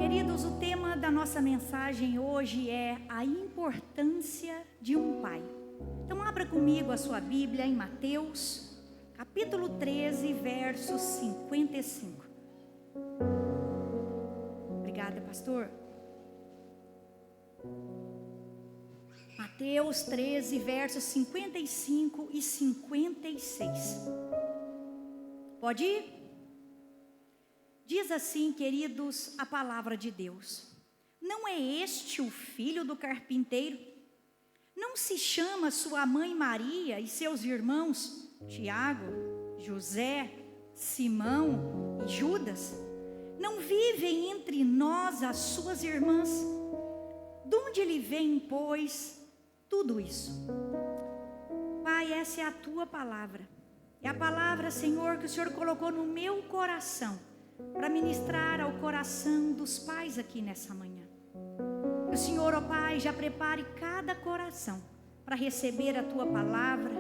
Queridos, o tema da nossa mensagem hoje é a importância de um pai. Então abra comigo a sua Bíblia em Mateus, capítulo 13, versos 55. Obrigada, pastor. Mateus 13, versos 55 e 56. Pode ir? Diz assim, queridos, a palavra de Deus: não é este o filho do carpinteiro? Não se chama sua mãe Maria e seus irmãos Tiago, José, Simão e Judas? Não vivem entre nós as suas irmãs? De onde lhe vem, pois, tudo isso? Pai, essa é a tua palavra. É a palavra, Senhor, que o Senhor colocou no meu coração para ministrar ao coração dos pais aqui nessa manhã. Que o Senhor, ó Pai, já prepare cada coração para receber a tua palavra.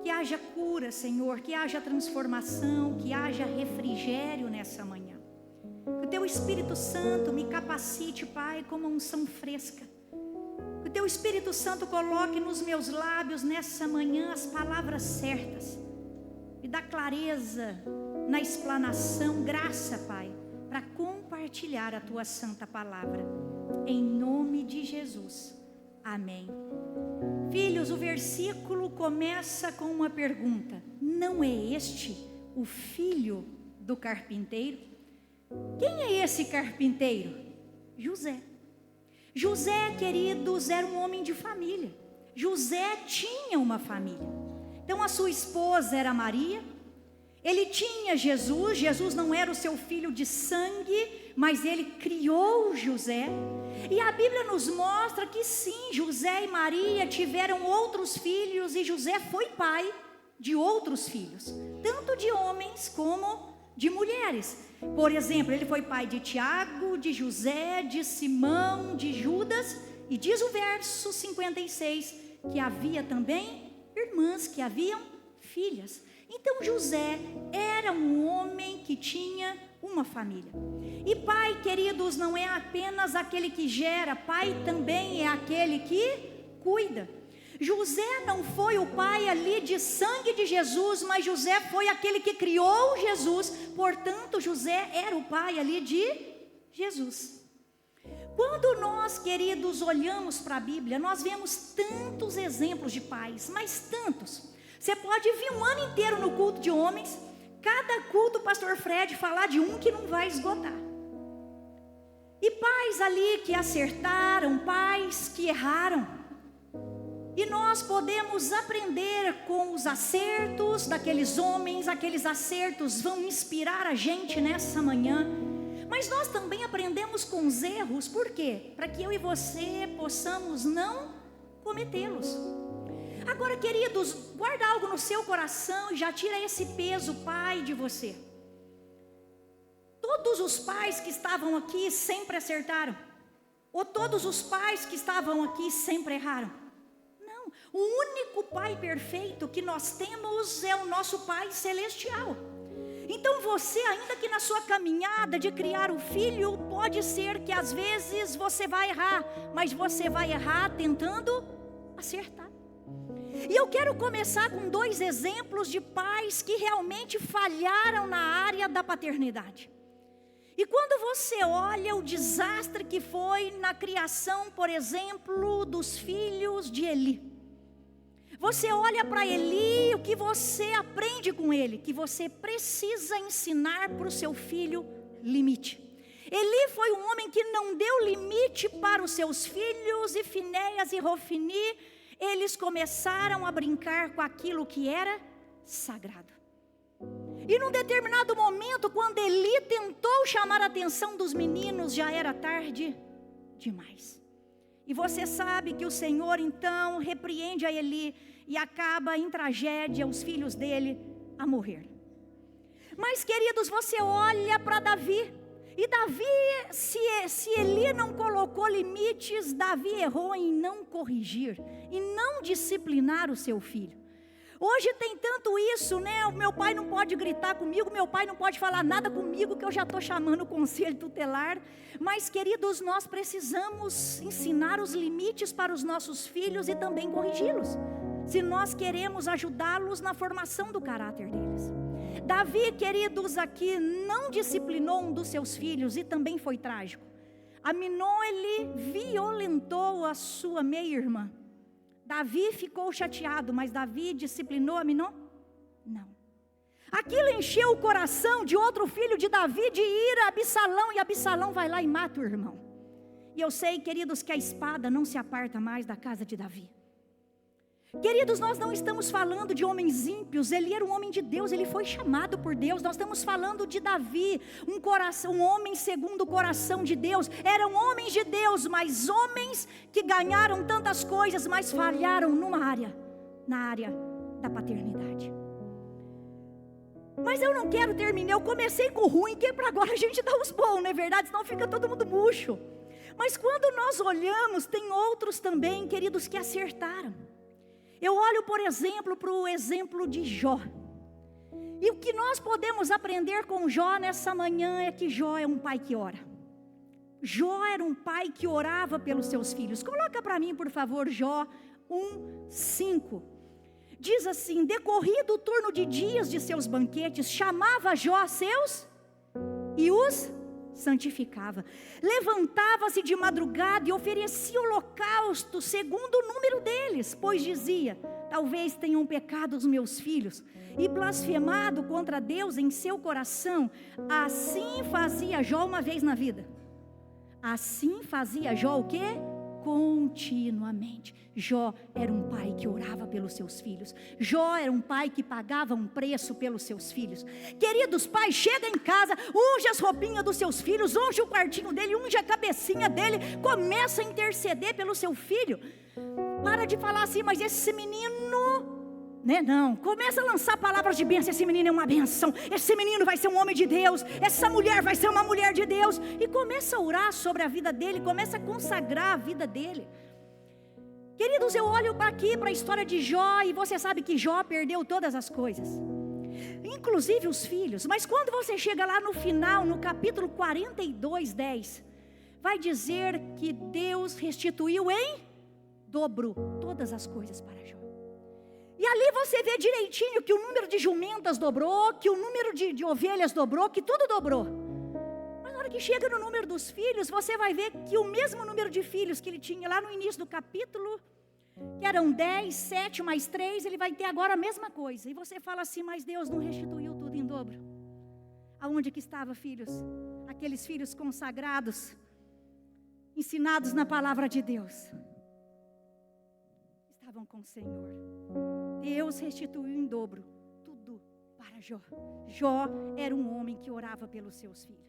Que haja cura, Senhor, que haja transformação, que haja refrigério nessa manhã. Que o teu Espírito Santo me capacite, Pai, com uma unção fresca. Que o teu Espírito Santo coloque nos meus lábios nessa manhã as palavras certas. Me dá clareza na explanação, graça, Pai, para compartilhar a tua santa palavra. Em nome de Jesus. Amém. Filhos, o versículo começa com uma pergunta: não é este o filho do carpinteiro? Quem é esse carpinteiro? José. José, queridos, era um homem de família. José tinha uma família. Então a sua esposa era Maria. Ele tinha Jesus. Jesus não era o seu filho de sangue, mas ele criou José. E a Bíblia nos mostra que sim, José e Maria tiveram outros filhos, e José foi pai de outros filhos, tanto de homens como de mulheres. Por exemplo, ele foi pai de Tiago, de José, de Simão, de Judas. E diz o verso 56 que havia também irmãs, que haviam filhas. Então José era um homem que tinha uma família. E pai, queridos, não é apenas aquele que gera, pai também é aquele que cuida. José não foi o pai ali de sangue de Jesus, mas José foi aquele que criou Jesus. Portanto, José era o pai ali de Jesus. Quando nós, queridos, olhamos para a Bíblia, nós vemos tantos exemplos de pais, mas tantos. Você pode vir um ano inteiro no culto de homens, cada culto o pastor Fred falar de um que não vai esgotar. E pais ali que acertaram, pais que erraram. E nós podemos aprender com os acertos daqueles homens. Aqueles acertos vão inspirar a gente nessa manhã. Mas nós também aprendemos com os erros. Por quê? Para que eu e você possamos não cometê-los. Agora, queridos, guarda algo no seu coração e já tira esse peso, pai, de você. Todos os pais que estavam aqui sempre acertaram? Ou todos os pais que estavam aqui sempre erraram? Não, o único pai perfeito que nós temos é o nosso Pai Celestial. Então você, ainda que na sua caminhada de criar o filho, pode ser que às vezes você vai errar, mas você vai errar tentando acertar. E eu quero começar com 2 exemplos de pais que realmente falharam na área da paternidade. E quando você olha o desastre que foi na criação, por exemplo, dos filhos de Eli. Você olha para Eli, o que você aprende com ele? Que você precisa ensinar para o seu filho limite. Eli foi um homem que não deu limite para os seus filhos, e Finéias e Hofni, eles começaram a brincar com aquilo que era sagrado. E num determinado momento, quando Eli tentou chamar a atenção dos meninos, já era tarde demais. E você sabe que o Senhor então repreende a Eli e acaba em tragédia os filhos dele a morrer. Mas, queridos, você olha para Davi. E Davi, se Eli não colocou limites, Davi errou em não corrigir e não disciplinar o seu filho. Hoje tem tanto isso, né? O meu pai não pode gritar comigo, meu pai não pode falar nada comigo, que eu já estou chamando o conselho tutelar. Mas, queridos, nós precisamos ensinar os limites para os nossos filhos e também corrigi-los, se nós queremos ajudá-los na formação do caráter deles. Davi, queridos, aqui não disciplinou um dos seus filhos e também foi trágico. Aminon, ele violentou a sua meia-irmã. Davi ficou chateado, mas Davi disciplinou Aminon? Não. Aquilo encheu o coração de outro filho de Davi de ir a Absalão, e Absalão vai lá e mata o irmão. E eu sei, queridos, que a espada não se aparta mais da casa de Davi. Queridos, nós não estamos falando de homens ímpios, ele era um homem de Deus, ele foi chamado por Deus. Nós estamos falando de Davi, um homem segundo o coração de Deus. Eram homens de Deus, mas homens que ganharam tantas coisas, mas falharam na área da paternidade. Mas eu não quero terminar, eu comecei com o ruim, que é para agora a gente dar os bons, não é verdade? Senão fica todo mundo murcho. Mas quando nós olhamos, tem outros também, queridos, que acertaram. Eu olho, por exemplo, para o exemplo de Jó. E o que nós podemos aprender com Jó nessa manhã é que Jó é um pai que ora. Jó era um pai que orava pelos seus filhos. Coloca para mim, por favor, Jó 1:5. Diz assim: decorrido o turno de dias de seus banquetes, chamava Jó seus e os santificava. Levantava-se de madrugada e oferecia holocausto segundo o número deles, pois dizia: talvez tenham pecado os meus filhos e blasfemado contra Deus em seu coração. Assim fazia Jó uma vez na vida. Assim fazia Jó o quê? Continuamente. Jó era um pai que orava pelos seus filhos. Jó era um pai que pagava um preço pelos seus filhos. Queridos pais, chega em casa, unge as roupinhas dos seus filhos, unge o quartinho dele, unge a cabecinha dele, começa a interceder pelo seu filho. Para de falar assim: mas esse menino, né? Não, começa a lançar palavras de bênção. Esse menino é uma bênção, esse menino vai ser um homem de Deus, essa mulher vai ser uma mulher de Deus. E começa a orar sobre a vida dele, começa a consagrar a vida dele. Queridos, eu olho para aqui, para a história de Jó, e você sabe que Jó perdeu todas as coisas, inclusive os filhos. Mas quando você chega lá no final, no capítulo 42:10, vai dizer que Deus restituiu em dobro todas as coisas para Jó. E ali você vê direitinho que o número de jumentas dobrou, que o número de ovelhas dobrou, que tudo dobrou. Mas na hora que chega no número dos filhos, você vai ver que o mesmo número de filhos que ele tinha lá no início do capítulo, que eram 10, 7 mais 3, ele vai ter agora a mesma coisa. E você fala assim: mas Deus não restituiu tudo em dobro? Aonde que estava, filhos? Aqueles filhos consagrados, ensinados na palavra de Deus, estavam com o Senhor. Deus restituiu em dobro tudo para Jó. Jó era um homem que orava pelos seus filhos.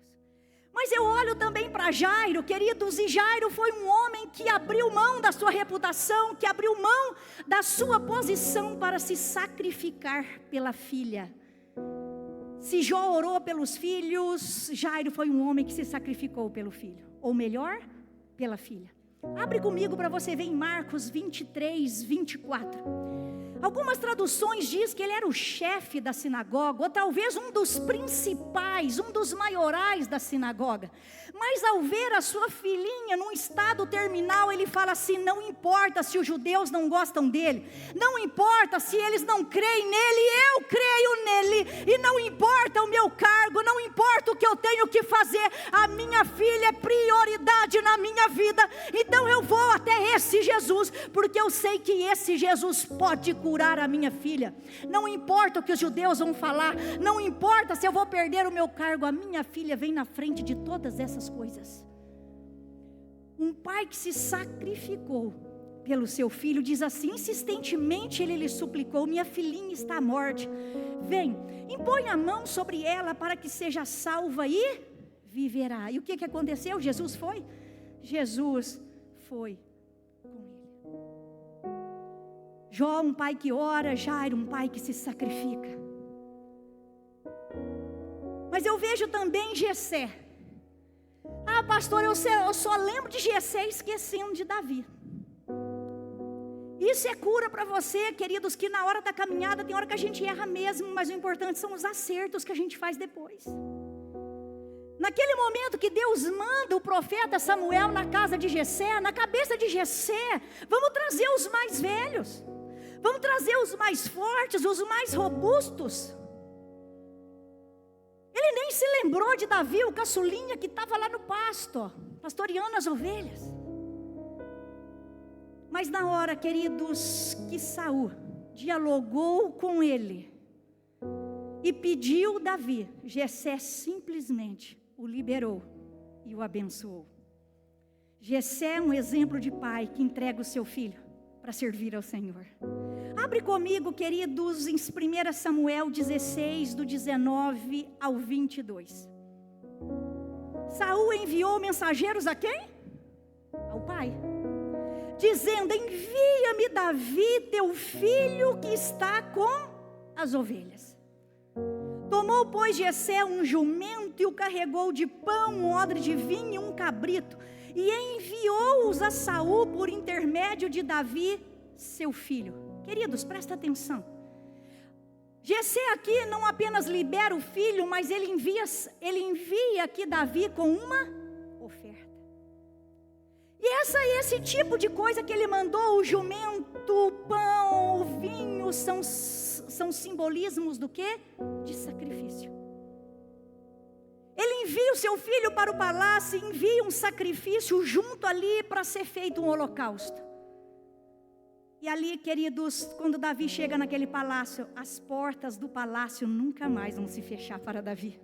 Mas eu olho também para Jairo, queridos, e Jairo foi um homem que abriu mão da sua reputação, que abriu mão da sua posição para se sacrificar pela filha. Se Jó orou pelos filhos, Jairo foi um homem que se sacrificou pelo filho, ou melhor, pela filha. Abre comigo para você ver em Marcos 23:24. Algumas traduções diz que ele era o chefe da sinagoga, ou talvez um dos principais, um dos maiorais da sinagoga. Mas ao ver a sua filhinha num estado terminal, ele fala assim: não importa se os judeus não gostam dele, não importa se eles não creem nele, eu creio nele, e não importa o meu cargo, não importa o que eu tenho que fazer, a minha filha é prioridade na minha vida. Então eu vou até esse Jesus, porque eu sei que esse Jesus pode curar a minha filha. Não importa o que os judeus vão falar, não importa se eu vou perder o meu cargo, a minha filha vem na frente de todas essas coisas. Um pai que se sacrificou pelo seu filho, diz assim, insistentemente ele lhe suplicou: minha filhinha está à morte, vem, impõe a mão sobre ela para que seja salva e viverá. E o que aconteceu? Jesus foi com ele. Jó, um pai que ora, Jairo, um pai que se sacrifica. Mas eu vejo também Jessé. Ah, pastor, eu só lembro de Jessé esquecendo de Davi. E Isso é cura para você, queridos, que na hora da caminhada tem hora que a gente erra mesmo, mas o importante são os acertos que a gente faz depois. Naquele momento que Deus manda o profeta Samuel na casa de Jessé, na cabeça de Jessé, vamos trazer os mais velhos, vamos trazer os mais fortes, os mais robustos. Ele nem se lembrou de Davi, o caçulinha que estava lá no pasto, ó, pastoreando as ovelhas. Mas na hora, queridos, que Saul dialogou com ele e pediu Davi, Jessé simplesmente o liberou e o abençoou. Jessé é um exemplo de pai que entrega o seu filho para servir ao Senhor. Abre comigo, queridos, em 1 Samuel 16, do 19 ao 22. Saul enviou mensageiros a quem? Ao pai, dizendo: envia-me Davi, teu filho, que está com as ovelhas. Tomou, pois, Jessé um jumento e o carregou de pão, um odre de vinho e um cabrito, e enviou-os a Saul por intermédio de Davi, seu filho. Queridos, presta atenção. Jessé aqui não apenas libera o filho, mas ele envia aqui Davi com uma oferta. E esse tipo de coisa que ele mandou, o jumento, o pão, o vinho, são simbolismos do quê? De sacrifício. Ele envia o seu filho para o palácio, envia um sacrifício junto ali para ser feito um holocausto. E ali, queridos, quando Davi chega naquele palácio, as portas do palácio nunca mais vão se fechar para Davi.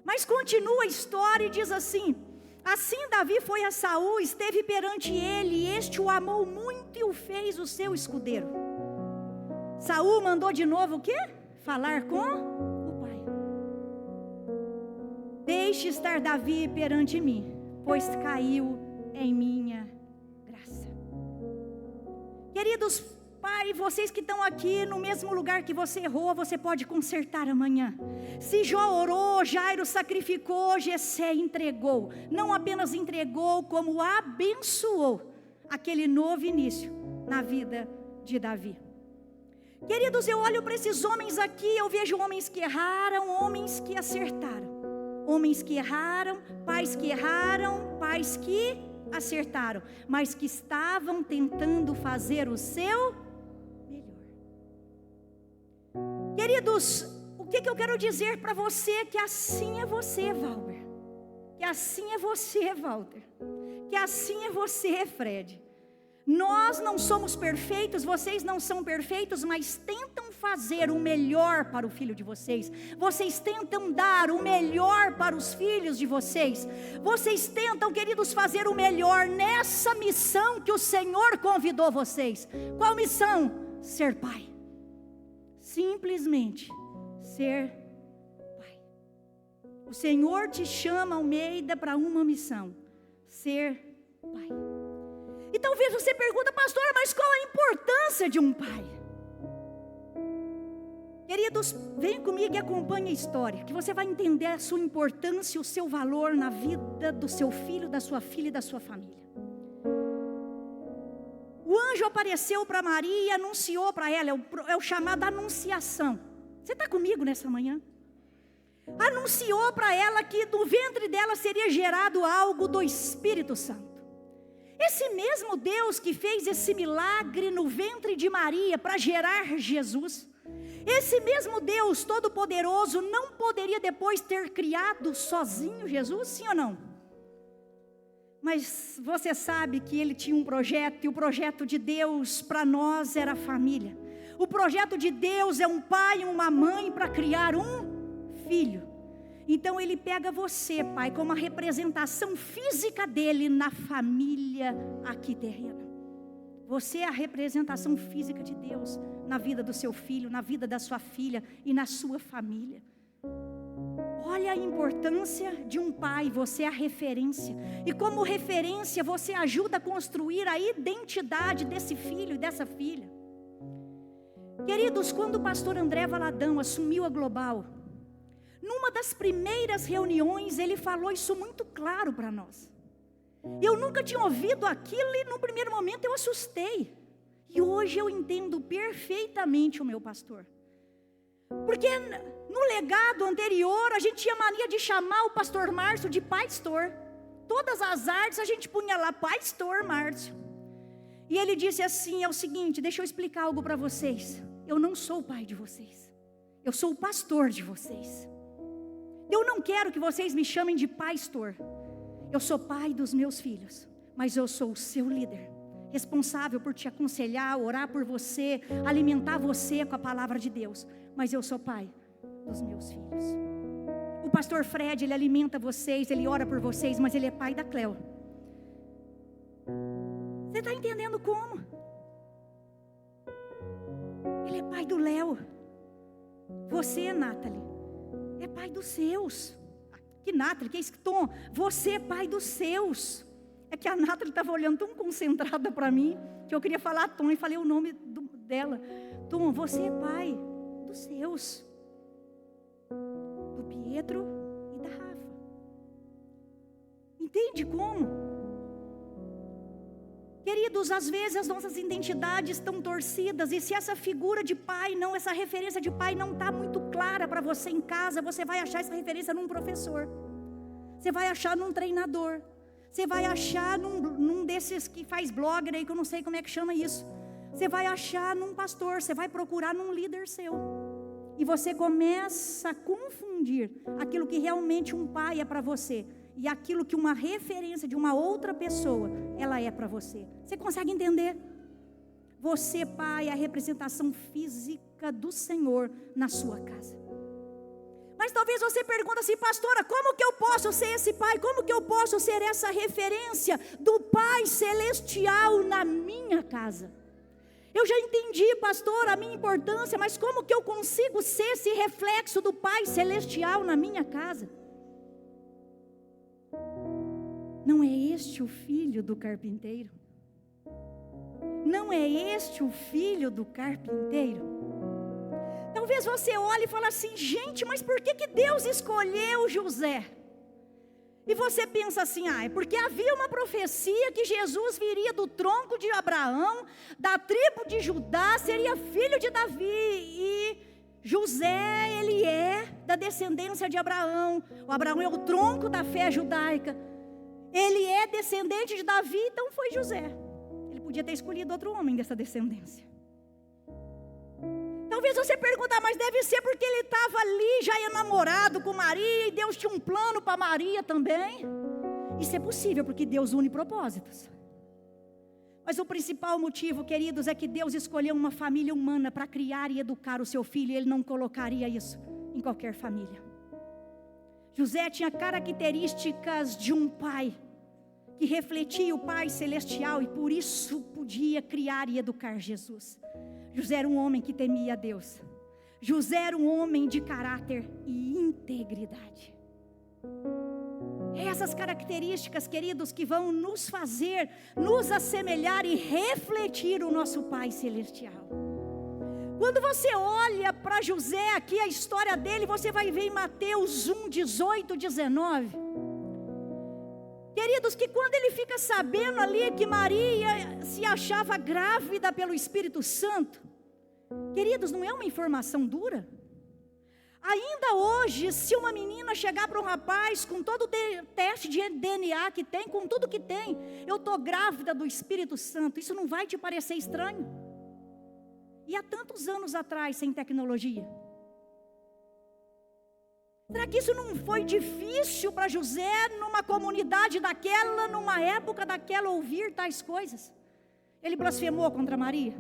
Mas continua a história e diz assim: assim Davi foi a Saul, esteve perante ele, e este o amou muito e o fez o seu escudeiro. Saul mandou de novo o quê? Falar com o pai. Deixe estar Davi perante mim, pois caiu em minha graça. Queridos, pai, vocês que estão aqui no mesmo lugar que você errou, você pode consertar amanhã. Se Jó orou, Jairo sacrificou, Jessé entregou. Não apenas entregou, como abençoou aquele novo início na vida de Davi. Queridos, eu olho para esses homens aqui, eu vejo homens que erraram, homens que acertaram. Homens que erraram, pais que acertaram, mas que estavam tentando fazer o seu melhor. Queridos, o que eu quero dizer para você? Que assim é você, Valber. Que assim é você, Walter. Que assim é você, Fred. Nós não somos perfeitos, vocês não são perfeitos, mas tentam fazer o melhor para o filho de vocês. Vocês tentam dar o melhor para os filhos de vocês. Vocês tentam, queridos, fazer o melhor nessa missão que o Senhor convidou vocês. Qual missão? Ser pai. Simplesmente ser pai. O Senhor te chama, Almeida, para uma missão: ser pai. E talvez você pergunta: pastora, mas qual a importância de um pai? Queridos, vem comigo e acompanhe a história, que você vai entender a sua importância e o seu valor na vida do seu filho, da sua filha e da sua família. O anjo apareceu para Maria e anunciou para ela, é o chamado anunciação. Você está comigo nessa manhã? Anunciou para ela que do ventre dela seria gerado algo do Espírito Santo. Esse mesmo Deus que fez esse milagre no ventre de Maria para gerar Jesus, esse mesmo Deus todo-poderoso não poderia depois ter criado sozinho Jesus, sim ou não? Mas você sabe que ele tinha um projeto, e o projeto de Deus para nós era a família. O projeto de Deus é um pai e uma mãe para criar um filho. Então ele pega você, pai, como a representação física dele na família aqui terrena. Você é a representação física de Deus na vida do seu filho, na vida da sua filha e na sua família. Olha a importância de um pai, você é a referência. E como referência você ajuda a construir a identidade desse filho e dessa filha. Queridos, quando o pastor André Valadão assumiu a Global, numa das primeiras reuniões ele falou isso muito claro para nós. Eu nunca tinha ouvido aquilo e no primeiro momento eu assustei. E hoje eu entendo perfeitamente o meu pastor. Porque no legado anterior, a gente tinha mania de chamar o pastor Márcio de pastor. Todas as artes a gente punha lá, pastor Márcio. E ele disse assim, é o seguinte, deixa eu explicar algo para vocês. Eu não sou o pai de vocês. Eu sou o pastor de vocês. Eu não quero que vocês me chamem de pastor. Eu sou pai dos meus filhos, mas eu sou o seu líder, responsável por te aconselhar, orar por você, alimentar você com a palavra de Deus. Mas eu sou pai dos meus filhos. O pastor Fred, ele alimenta vocês, ele ora por vocês, mas ele é pai da Cleo. Você está entendendo como? Ele é pai do Léo. Você, Nathalie, é pai dos seus. Que Nathalie, que é esse Tom? Você é pai dos seus. É que a Nathalie estava olhando tão concentrada para mim, que eu queria falar Tom e falei o nome dela. Tom, você é pai dos seus. Do Pietro e da Rafa. Entende como? Queridos, às vezes as nossas identidades estão torcidas, e se essa figura de pai, essa referência de pai não está muito clara para você em casa, você vai achar essa referência num professor, você vai achar num treinador, você vai achar num desses que faz blogger aí, que eu não sei como é que chama isso, você vai achar num pastor, você vai procurar num líder seu, e você começa a confundir aquilo que realmente um pai é para você, e aquilo que uma referência de uma outra pessoa, ela é para você. Você consegue entender? Você, pai, é a representação física do Senhor na sua casa. Mas talvez você pergunte assim, pastora, como que eu posso ser esse pai? Como que eu posso ser essa referência do Pai Celestial na minha casa? Eu já entendi, pastor, a minha importância, mas como que eu consigo ser esse reflexo do Pai Celestial na minha casa? Não é este o filho do carpinteiro? Não é este o filho do carpinteiro? Talvez você olhe e fale assim, gente, mas por que Deus escolheu José? E você pensa assim, é porque havia uma profecia que Jesus viria do tronco de Abraão, da tribo de Judá, seria filho de Davi, e José, ele é da descendência de Abraão. O Abraão é o tronco da fé judaica. Ele é descendente de Davi, então foi José. Ele podia ter escolhido outro homem dessa descendência. Talvez você pergunte, mas deve ser porque ele estava ali já enamorado com Maria, e Deus tinha um plano para Maria também. Isso é possível, porque Deus une propósitos. Mas o principal motivo, queridos, é que Deus escolheu uma família humana para criar e educar o seu filho, e Ele não colocaria isso em qualquer família. José tinha características de um pai, que refletia o Pai Celestial, e por isso podia criar e educar Jesus. José era um homem que temia a Deus. José era um homem de caráter e integridade. Essas características, queridos, que vão nos fazer, nos assemelhar e refletir o nosso Pai Celestial. Quando você olha para José aqui, a história dele, você vai ver em Mateus 1, 18, 19. Queridos, que quando ele fica sabendo ali que Maria se achava grávida pelo Espírito Santo, queridos, não é uma informação dura? Ainda hoje, se uma menina chegar para um rapaz com todo o teste de DNA que tem, com tudo que tem, eu estou grávida do Espírito Santo, isso não vai te parecer estranho? E há tantos anos atrás, sem tecnologia? Será que isso não foi difícil para José, numa comunidade daquela, numa época daquela, ouvir tais coisas? Ele blasfemou contra Maria.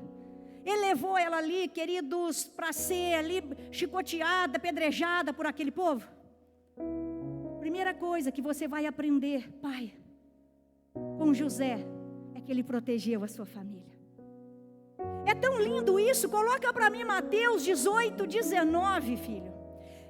Ele levou ela ali, queridos, para ser ali chicoteada, apedrejada por aquele povo. Primeira coisa que você vai aprender, pai, com José, é que ele protegeu a sua família. É tão lindo isso, coloca para mim Mateus 18, 19, filho.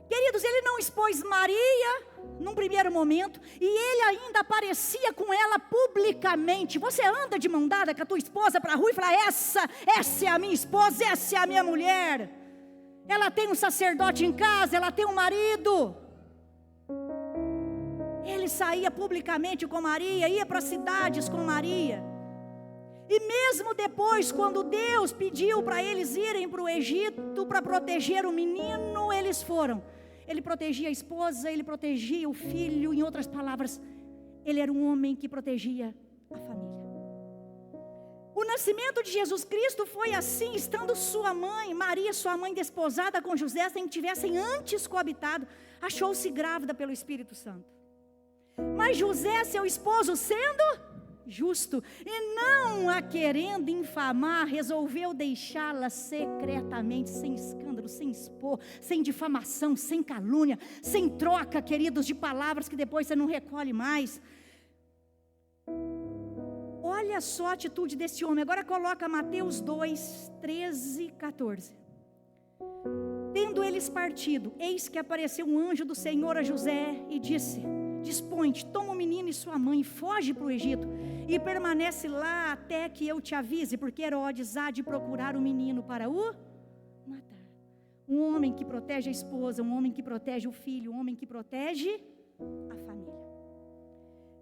Queridos, ele não expôs Maria num primeiro momento, e ele ainda aparecia com ela publicamente. Você anda de mão dada com a tua esposa para a rua e fala, essa é a minha esposa, essa é a minha mulher. Ela tem um sacerdote em casa, ela tem um marido. Ele saía publicamente com Maria, ia para cidades com Maria. E mesmo depois, quando Deus pediu para eles irem para o Egito para proteger o menino, eles foram. Ele protegia a esposa, ele protegia o filho, em outras palavras, ele era um homem que protegia a família. O nascimento de Jesus Cristo foi assim, estando sua mãe, Maria, sua mãe, desposada com José, sem que tivessem antes coabitado, achou-se grávida pelo Espírito Santo. Mas José, seu esposo, sendo justo e não a querendo infamar, resolveu deixá-la secretamente, sem escândalo, sem expor, sem difamação, sem calúnia, sem troca, queridos, de palavras que depois você não recolhe mais. Olha só a atitude desse homem. Agora coloca Mateus 2, 13, 14. Tendo eles partido, eis que apareceu um anjo do Senhor a José e disse: dispõe-te, toma o menino e sua mãe, foge para o Egito e permanece lá até que eu te avise, porque Herodes há de procurar o menino para o matar. Um homem que protege a esposa, um homem que protege o filho, um homem que protege a família.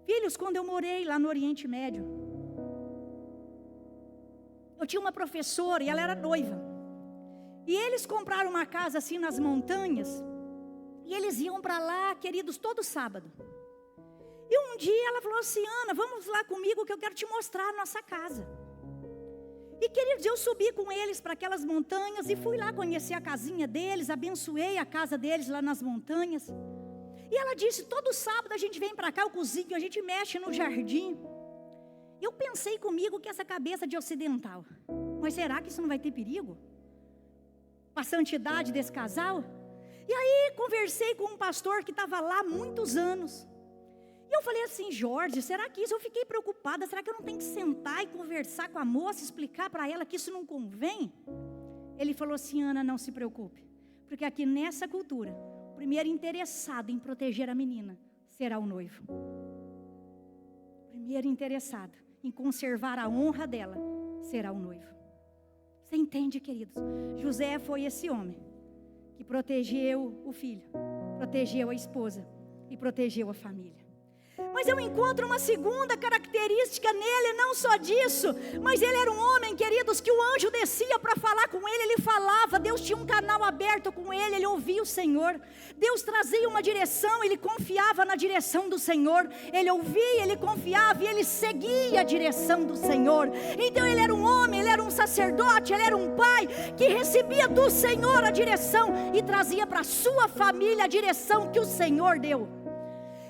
Filhos, quando eu morei lá no Oriente Médio, eu tinha uma professora e ela era noiva. E eles compraram uma casa assim nas montanhas. E eles iam para lá, queridos, todo sábado. E um dia ela falou assim: Ana, vamos lá comigo que eu quero te mostrar a nossa casa. E queridos, eu subi com eles para aquelas montanhas e fui lá conhecer a casinha deles, abençoei a casa deles lá nas montanhas. E ela disse: todo sábado a gente vem para cá, eu cozinho, a gente mexe no jardim. Eu pensei comigo que essa cabeça de ocidental, mas será que isso não vai ter perigo? A santidade desse casal? E aí conversei com um pastor que estava lá há muitos anos. E eu falei assim: Jorge, será que isso? Eu fiquei preocupada, será que eu não tenho que sentar e conversar com a moça, explicar para ela que isso não convém? Ele falou assim: Ana, não se preocupe, porque aqui nessa cultura, o primeiro interessado em proteger a menina será o noivo. O primeiro interessado em conservar a honra dela será o noivo. Você entende, queridos? José foi esse homem que protegeu o filho, protegeu a esposa e protegeu a família. Mas eu encontro uma segunda característica nele, não só disso, mas ele era um homem, queridos, que o anjo descia para falar com ele, ele falava, Deus tinha um canal aberto com ele, ele ouvia o Senhor, Deus trazia uma direção, ele confiava na direção do Senhor, ele ouvia, ele confiava e ele seguia a direção do Senhor. Então ele era um homem, ele era um sacerdote, ele era um pai que recebia do Senhor a direção e trazia para a sua família a direção que o Senhor deu.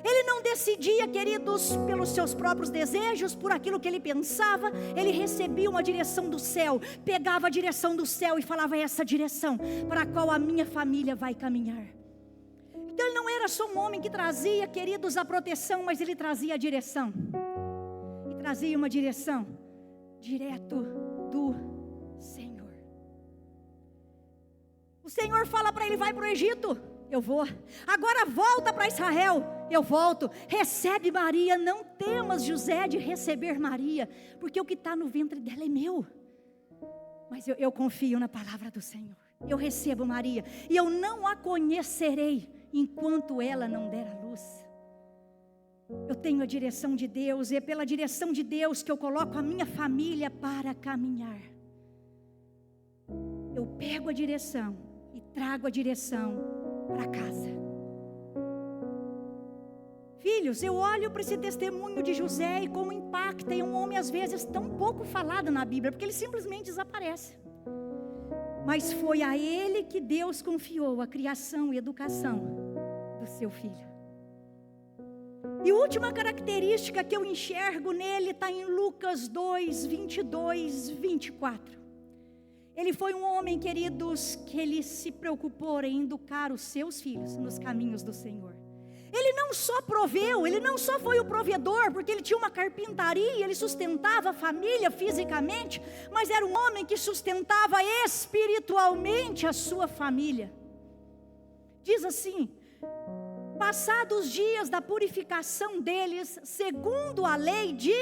Ele não decidia, queridos, pelos seus próprios desejos, por aquilo que ele pensava. Ele recebia uma direção do céu, pegava a direção do céu e falava: é essa direção para a qual a minha família vai caminhar. Então ele não era só um homem que trazia, queridos, a proteção, mas ele trazia a direção. E trazia uma direção direto do Senhor. O Senhor fala para ele: vai para o Egito. Eu vou. Agora volta para Israel. Eu volto. Recebe Maria. Não temas, José, de receber Maria, porque o que está no ventre dela é meu. Mas eu confio na palavra do Senhor. Eu recebo Maria e eu não a conhecerei enquanto ela não der a luz. Eu tenho a direção de Deus, e é pela direção de Deus que eu coloco a minha família para caminhar. Eu pego a direção e trago a direção para casa. Filhos, eu olho para esse testemunho de José e como impacta em um homem às vezes tão pouco falado na Bíblia, porque ele simplesmente desaparece. Mas foi a ele que Deus confiou a criação e educação do seu filho. E a última característica que eu enxergo nele está em Lucas 2, 22, 24. Ele foi um homem, queridos, que ele se preocupou em educar os seus filhos nos caminhos do Senhor. Ele não só proveu, ele não só foi o provedor, porque ele tinha uma carpintaria, ele sustentava a família fisicamente, mas era um homem que sustentava espiritualmente a sua família. Diz assim: passados os dias da purificação deles, segundo a lei de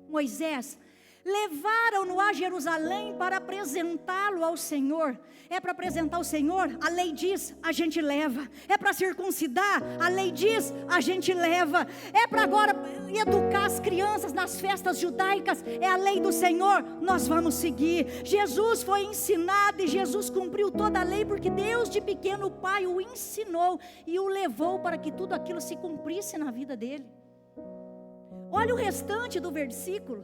Moisés, Levaram-no a Jerusalém para apresentá-lo ao Senhor. É para apresentar o Senhor? A lei diz, a gente leva. É para circuncidar? A lei diz, a gente leva. É para agora educar as crianças nas festas judaicas? É a lei do Senhor? Nós vamos seguir. Jesus foi ensinado e Jesus cumpriu toda a lei, porque Deus de pequeno pai o ensinou e o levou para que tudo aquilo se cumprisse na vida dele. Olha o restante do versículo.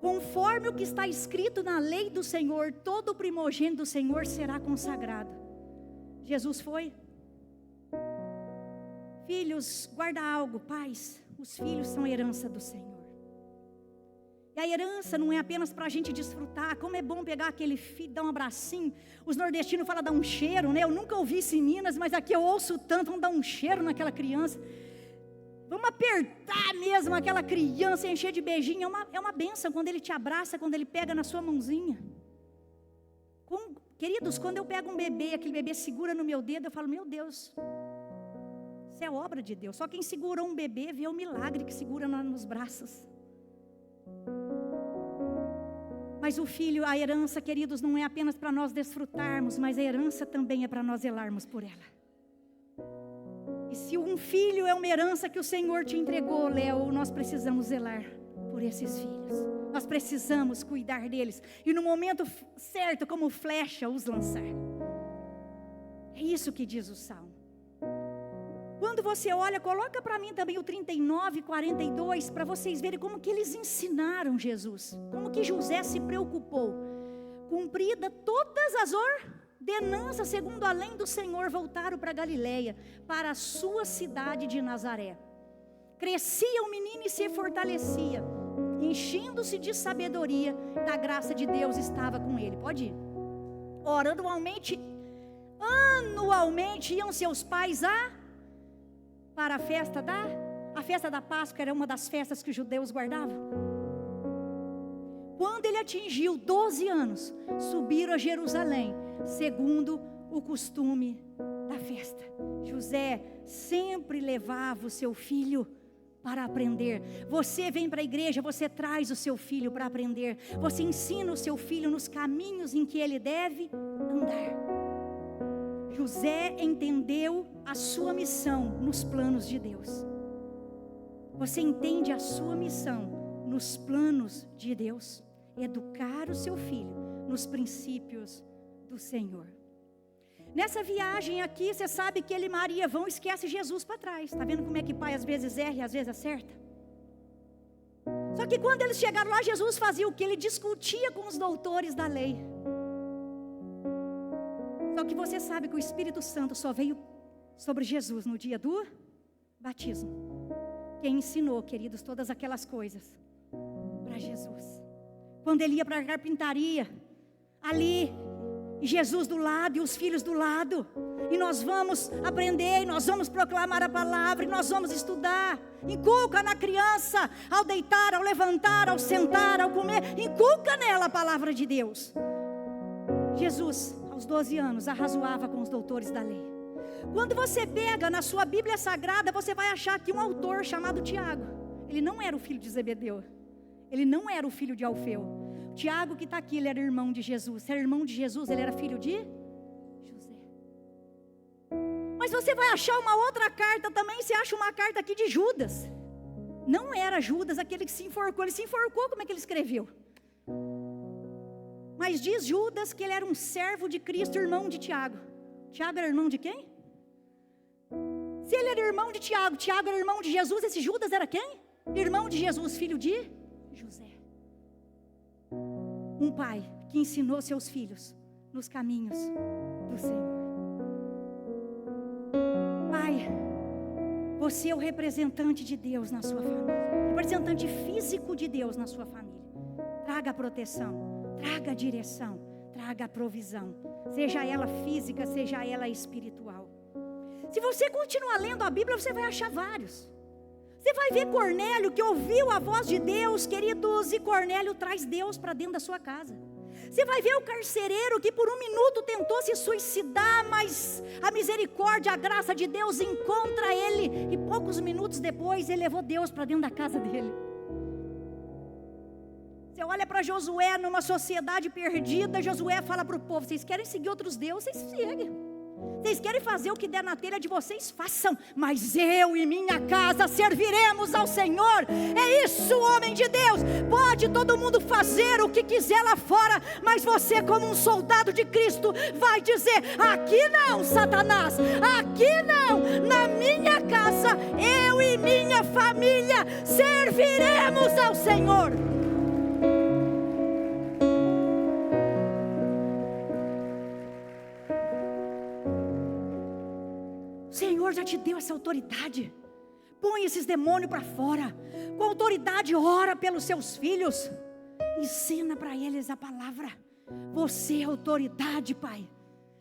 Conforme o que está escrito na lei do Senhor, todo o primogênito do Senhor será consagrado. Jesus foi. Filhos, guarda algo, pais. Os filhos são herança do Senhor. E a herança não é apenas para a gente desfrutar. Como é bom pegar aquele filho, dar um abracinho. Os nordestinos falam dar um cheiro, né? Eu nunca ouvi isso em Minas, mas aqui eu ouço tanto. Vamos dar um cheiro naquela criança. Vamos apertar mesmo aquela criança, encher de beijinho. É uma bênção quando ele te abraça, quando ele pega na sua mãozinha. Queridos, quando eu pego um bebê, aquele bebê segura no meu dedo, eu falo, meu Deus, isso é obra de Deus. Só quem segurou um bebê vê o milagre que segura nos braços. Mas o filho, a herança, queridos, não é apenas para nós desfrutarmos, mas a herança também é para nós zelarmos por ela. E se um filho é uma herança que o Senhor te entregou, Léo, nós precisamos zelar por esses filhos. Nós precisamos cuidar deles. E no momento certo, como flecha, os lançar. É isso que diz o Salmo. Quando você olha, coloca para mim também o 39, 42, para vocês verem como que eles ensinaram Jesus. Como que José se preocupou. Cumprida todas as ordenanças, segundo a lei do Senhor, voltaram para Galileia, para a sua cidade de Nazaré. Crescia o menino e se fortalecia, enchendo-se de sabedoria, da graça de Deus estava com ele. Pode ir. Ora, anualmente iam seus pais para a festa da Páscoa, era uma das festas que os judeus guardavam. Quando ele atingiu 12 anos, subiram a Jerusalém, segundo o costume da festa. José sempre levava o seu filho para aprender. Você vem para a igreja, você traz o seu filho para aprender. Você ensina o seu filho nos caminhos em que ele deve andar. José entendeu a sua missão nos planos de Deus. Você entende a sua missão nos planos de Deus? Educar o seu filho nos princípios do Senhor. Nessa viagem aqui, você sabe que ele e Maria vão e esquece Jesus para trás. Está vendo como é que pai às vezes erra e às vezes acerta? Só que quando eles chegaram lá, Jesus fazia o que? Ele discutia com os doutores da lei. Só que você sabe que o Espírito Santo só veio sobre Jesus no dia do batismo. Quem ensinou, queridos, todas aquelas coisas para Jesus. Quando ele ia para a carpintaria, ali, e Jesus do lado, e os filhos do lado, e nós vamos aprender, e nós vamos proclamar a palavra, e nós vamos estudar. Inculca na criança, ao deitar, ao levantar, ao sentar, ao comer, inculca nela a palavra de Deus. Jesus, aos 12 anos, arrazoava com os doutores da lei. Quando você pega na sua Bíblia Sagrada, você vai achar que um autor chamado Tiago, ele não era o filho de Zebedeu, ele não era o filho de Alfeu. Tiago que está aqui, ele era irmão de Jesus. Se era irmão de Jesus, ele era filho de José. Mas você vai achar uma outra carta também, você acha uma carta aqui de Judas. Não era Judas aquele que se enforcou, ele se enforcou, como é que ele escreveu? Mas diz Judas que ele era um servo de Cristo, irmão de Tiago. Tiago era irmão de quem? Se ele era irmão de Tiago, Tiago era irmão de Jesus, esse Judas era quem? Irmão de Jesus, filho de José. Um pai que ensinou seus filhos nos caminhos do Senhor. Pai, você é o representante de Deus na sua família, representante físico de Deus na sua família. Traga proteção, traga direção, traga provisão, seja ela física, seja ela espiritual. Se você continuar lendo a Bíblia, você vai achar vários. Você vai ver Cornélio que ouviu a voz de Deus, queridos, e Cornélio traz Deus para dentro da sua casa. Você vai ver o carcereiro que por um minuto tentou se suicidar, mas a misericórdia, a graça de Deus encontra ele, e poucos minutos depois ele levou Deus para dentro da casa dele. Você olha para Josué numa sociedade perdida. Josué fala para o povo: vocês querem seguir outros deuses? Vocês seguem. Vocês querem fazer o que der na telha de vocês? Façam. Mas eu e minha casa serviremos ao Senhor. É isso, homem de Deus. Pode todo mundo fazer o que quiser lá fora, mas você, como um soldado de Cristo, vai dizer: aqui não, Satanás, aqui não. Na minha casa, eu e minha família serviremos ao Senhor. O Senhor já te deu essa autoridade. Põe esses demônios para fora. Com autoridade, ora pelos seus filhos. Ensina para eles a palavra. Você é autoridade, Pai,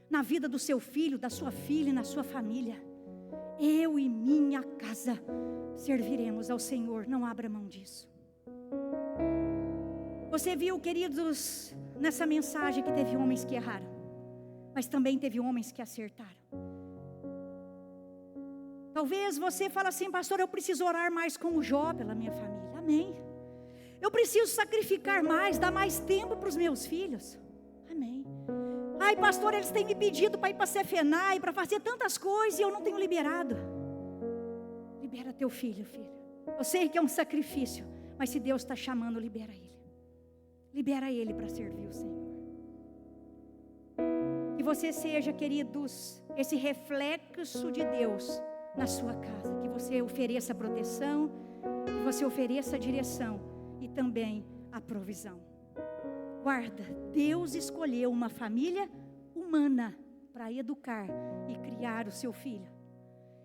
na vida do seu filho, da sua filha e na sua família. Eu e minha casa serviremos ao Senhor. Não abra mão disso. Você viu, queridos, nessa mensagem que teve homens que erraram, mas também teve homens que acertaram. Talvez você fale assim: pastor, eu preciso orar mais como Jó pela minha família. Amém. Eu preciso sacrificar mais, dar mais tempo para os meus filhos. Amém. Ai, pastor, eles têm me pedido para ir para Sefenai, para fazer tantas coisas, e eu não tenho liberado. Libera teu filho, filho. Eu sei que é um sacrifício, mas se Deus está chamando, libera ele. Libera ele para servir o Senhor. Que você seja, queridos, esse reflexo de Deus na sua casa. Que você ofereça proteção, que você ofereça direção e também a provisão. Guarda, Deus escolheu uma família humana para educar e criar o seu filho.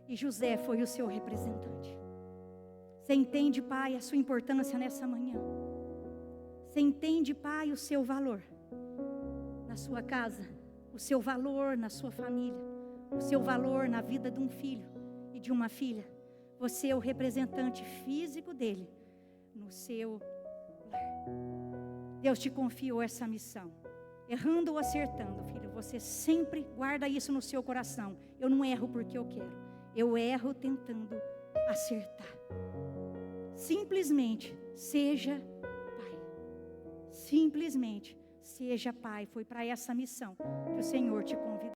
E José foi o seu representante. Você entende, Pai, a sua importância nessa manhã? Você entende, Pai, o seu valor na sua casa, o seu valor na sua família, o seu valor na vida de um filho e de uma filha? Você é o representante físico dele no seu lar. Deus te confiou essa missão. Errando ou acertando, filho, você sempre guarda isso no seu coração. Eu não erro porque eu quero. Eu erro tentando acertar. Simplesmente seja pai. Simplesmente seja pai. Foi para essa missão que o Senhor te convidou.